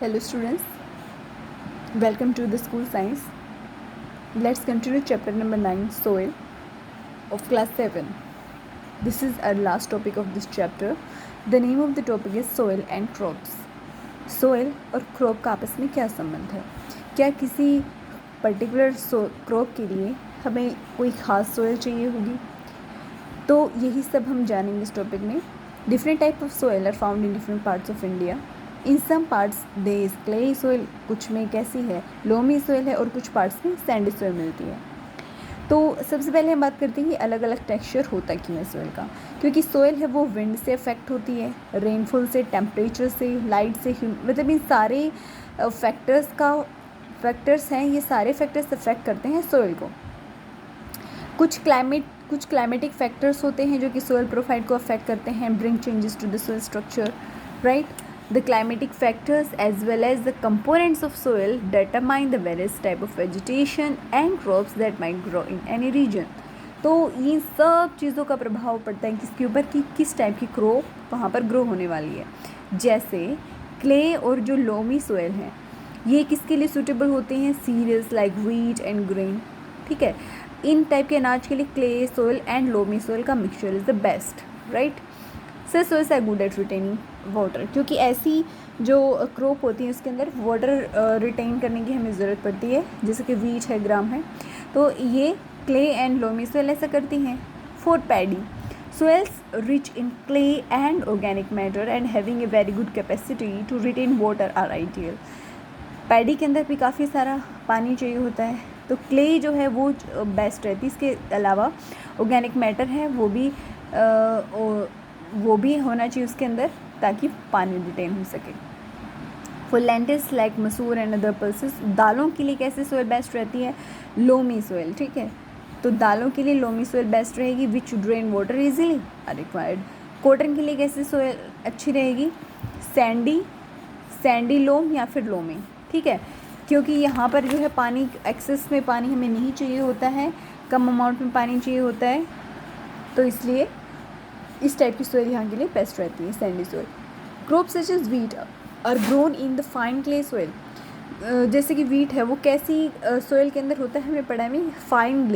Hello students, welcome to the school science. Let's continue chapter number 9 soil of class 7. This is our last topic of this chapter. The name of the topic is soil and crops. Soil और crop का आपस में क्या संबंध है? क्या किसी particular crop के लिए हमें कोई ख़ास soil चाहिए होगी? तो यही सब हम जानेंगे इस टॉपिक में. Different type of soil are found in different parts of India. In some parts there is clay soil, कुछ में कैसी है लोमी सोइल है और कुछ पार्ट्स में सैंडी सोइल मिलती है. तो सबसे पहले हम बात करते हैं कि अलग अलग टेक्सचर होता क्यों है सोइल का. क्योंकि सोइल है वो विंड से अफेक्ट होती है, रेनफॉल से, टेम्परेचर से, लाइट से, मतलब इन सारे फैक्टर्स हैं, ये सारे फैक्टर्स अफेक्ट करते हैं सोइल को. कुछ क्लाइमेटिक फैक्टर्स होते हैं जो कि सोइल प्रोफाइल को अफेक्ट करते हैं, bring changes to the soil structure, right. The climatic factors as well as the components of soil determine the various type of vegetation and crops that might grow in any region. तो ये सब चीज़ों का प्रभाव पड़ता है किसके ऊपर कि किस टाइप की क्रॉप वहाँ पर ग्रो होने वाली है. जैसे क्ले और जो लोमी सोइल हैं ये किसके लिए सूटेबल होते हैं, cereals like wheat and grain. ठीक है, इन टाइप के अनाज के लिए clay soil and loamy soil का mixture is the best, right. Soils are good at retaining water, क्योंकि ऐसी जो क्रॉप होती है उसके अंदर वाटर रिटेन करने की हमें ज़रूरत पड़ती है, जैसे कि वीट है, ग्राम है, तो ये क्ले एंड लोमी सोइल ऐसा करती हैं. For paddy soils rich in clay and organic matter and having a very good capacity to retain water are ideal. Paddy के अंदर भी काफ़ी सारा पानी चाहिए होता है, तो क्ले जो है वो बेस्ट रहती है. इसके अलावा ऑर्गेनिक मैटर है वो भी होना चाहिए उसके अंदर ताकि पानी रिटेन हो सके. फॉर लेंटिल्स लाइक मसूर एंड अदर पल्सेस, दालों के लिए कैसे सोइल बेस्ट रहती है, लोमी सोइल. ठीक है, तो दालों के लिए लोमी सोइल बेस्ट रहेगी which drain water easily are required. Cotton के लिए कैसे सोइल अच्छी रहेगी, सैंडी लोम या फिर लोमी. ठीक है, क्योंकि यहाँ पर जो है पानी एक्सेस में पानी हमें नहीं चाहिए होता है, कम अमाउंट में पानी चाहिए होता है, तो इसलिए इस टाइप की सोइल यहाँ के लिए बेस्ट रहती है, sandy soil. Crop such as wheat are grown in the fine clay soil. जैसे कि वीट है वो कैसी सोइल के अंदर होता है, हमें पढ़ा है फाइन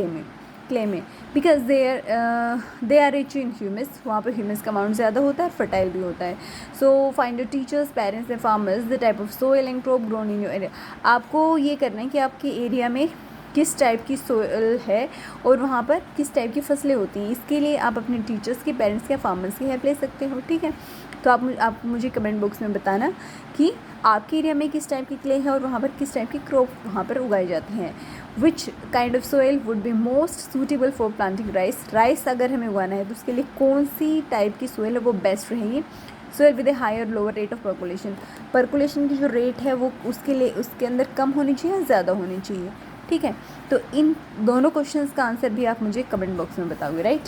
क्ले में because they are rich in humus. वहाँ पर ह्यूमस का अमाउंट ज़्यादा होता है और फर्टाइल भी होता है. So find your teachers, parents and farmers the type of soil and crop grown in your area. आपको ये करना है कि आपके एरिया में किस टाइप की सोइल है और वहाँ पर किस टाइप की फसलें होती हैं. इसके लिए आप अपने टीचर्स के, पेरेंट्स के, फार्मर्स की हेल्प ले सकते हो. ठीक है, तो आप मुझे कमेंट बॉक्स में बताना कि आपके एरिया में किस टाइप की क्ले है और वहाँ पर किस टाइप की क्रॉप वहाँ पर उगाई जाती हैं. Which kind of soil would be most suitable for planting rice अगर हमें उगाना है तो उसके लिए कौन सी टाइप की सोइल है वो बेस्ट रहेगी. Soil with a higher lower rate of percolation की जो रेट है वो उसके अंदर कम होनी चाहिए या ज़्यादा होनी चाहिए. ठीक है, तो इन दोनों क्वेश्चंस का आंसर भी आप मुझे कमेंट बॉक्स में बताओगे, राइट.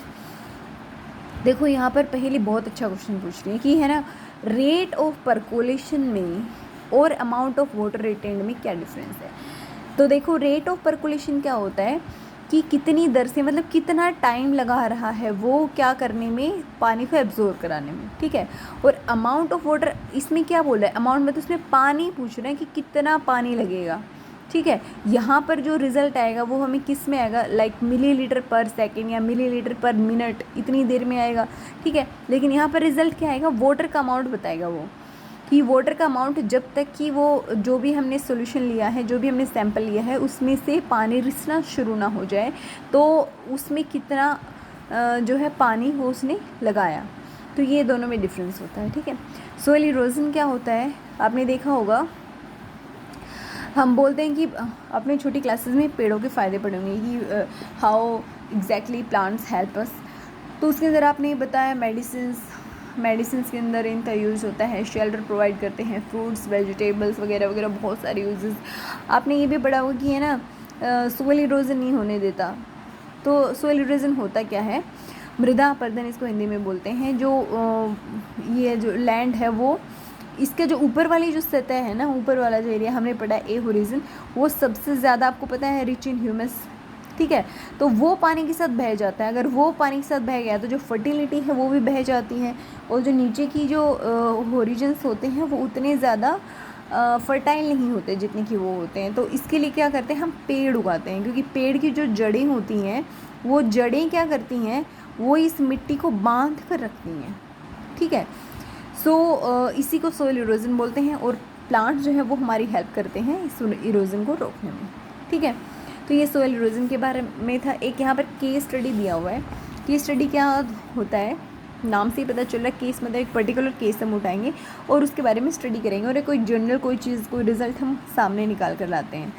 देखो यहाँ पर पहले बहुत अच्छा क्वेश्चन पूछ रही है कि है ना, रेट ऑफ पर्कुलेशन में और अमाउंट ऑफ वाटर रिटेन्ड में क्या डिफरेंस है. तो देखो रेट ऑफ पर्कुलेशन क्या होता है कि कितनी दर से, मतलब कितना टाइम लगा रहा है वो क्या करने में, पानी को एब्जॉर्ब कराने में. ठीक है, और अमाउंट ऑफ वाटर इसमें क्या बोल रहा है, अमाउंट में तो उसमें पानी पूछ रहे हैं कि कितना पानी लगेगा. ठीक है, यहाँ पर जो रिज़ल्ट आएगा वो हमें किस में आएगा, लाइक मिलीलीटर पर सेकेंड या मिलीलीटर पर मिनट, इतनी देर में आएगा. ठीक है, लेकिन यहाँ पर रिज़ल्ट क्या आएगा, वाटर का अमाउंट बताएगा वो, कि वाटर का अमाउंट जब तक कि वो जो भी हमने सोल्यूशन लिया है, जो भी हमने सैंपल लिया है उसमें से पानी रिसना शुरू ना हो जाए तो उसमें कितना जो है पानी वो उसने लगाया. तो ये दोनों में डिफरेंस होता है. ठीक है, सोइल इरोजन क्या होता है आपने देखा होगा, हम बोलते हैं कि अपने छोटी क्लासेस में पेड़ों के फ़ायदे पढ़े होंगे कि how exactly plants help us. तो उसके अंदर आपने बताया मेडिसिन्स के अंदर इनका यूज़ होता है, शेल्टर प्रोवाइड करते हैं, फ्रूट्स, वेजिटेबल्स वगैरह वगैरह, बहुत सारे यूजेस. आपने ये भी पढ़ा होगा कि है ना सोइल इरोजन नहीं होने देता. तो सोइल इरोजन होता क्या है, मृदा अपरदन इसको हिंदी में बोलते हैं. जो ये जो लैंड है वो, इसके जो ऊपर वाली जो सतह है ना, ऊपर वाला जो एरिया हमने पढ़ा ए होरिजन, वो सबसे ज़्यादा आपको पता है रिच इन ह्यूमस. ठीक है, तो वो पानी के साथ बह जाता है. अगर वो पानी के साथ बह गया तो जो फर्टिलिटी है वो भी बह जाती है, और जो नीचे की जो होरिजन्स होते हैं वो उतने ज़्यादा फर्टाइल नहीं होते जितने कि वो होते हैं। तो इसके लिए क्या करते हैं, हम पेड़ उगाते हैं, क्योंकि पेड़ की जो जड़ें होती हैं वो जड़ें क्या करती हैं, वो इस मिट्टी को बांध कर रखती हैं, ठीक है। सो इसी को सोइल इरोजन बोलते हैं, और प्लांट्स जो है वो हमारी हेल्प करते हैं इस इरोजन को रोकने में, ठीक है। तो ये सोइल इरोजन के बारे में था। एक यहाँ पर केस स्टडी दिया हुआ है। केस स्टडी क्या होता है, नाम से ही पता चल रहा है, केस मतलब एक पर्टिकुलर केस हम उठाएंगे और उसके बारे में स्टडी करेंगे, और कोई जनरल कोई चीज़ कोई रिज़ल्ट हम सामने निकाल कर लाते हैं।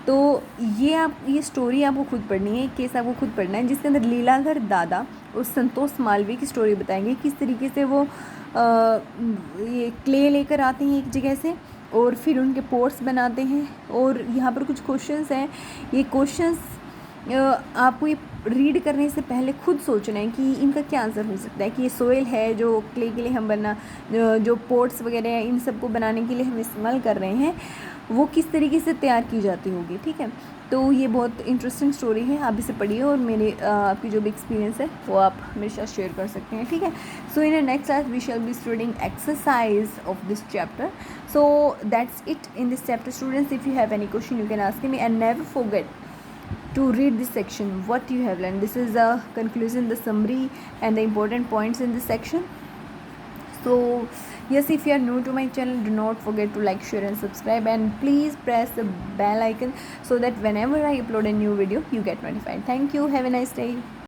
तो ये स्टोरी आपको खुद पढ़नी है, केस आपको खुद पढ़ना है, जिसके अंदर लीलाधर दादा और संतोष मालवीय की स्टोरी बताएंगे, किस तरीके से वो ये क्ले लेकर आते हैं एक जगह से और फिर उनके पोर्ट्स बनाते हैं। और यहाँ पर कुछ क्वेश्चंस हैं, ये क्वेश्चंस आपको ये रीड करने से पहले खुद सोचना है कि इनका क्या आंसर हो सकता है, कि ये सोइल है जो क्ले के लिए हम जो पोर्ट्स वगैरह इन सब को बनाने के लिए हम इस्तेमाल कर रहे हैं, वो किस तरीके से तैयार की जाती होगी, ठीक है। तो ये बहुत इंटरेस्टिंग स्टोरी है, आप इसे पढ़िए और मेरे आपकी जो भी एक्सपीरियंस है वो आप मेरे साथ शेयर कर सकते हैं, ठीक है। So in next class we shall be studying exercise of this chapter. So that's it in this chapter students. If you have any question you can ask me, and never forget to read this section, what you have learned. This is the conclusion, the summary and the important points in this section. So yes, if you are new to my channel, do not forget to like, share and subscribe, and please press the bell icon so that whenever I upload a new video you get notified. Thank you, have a nice day.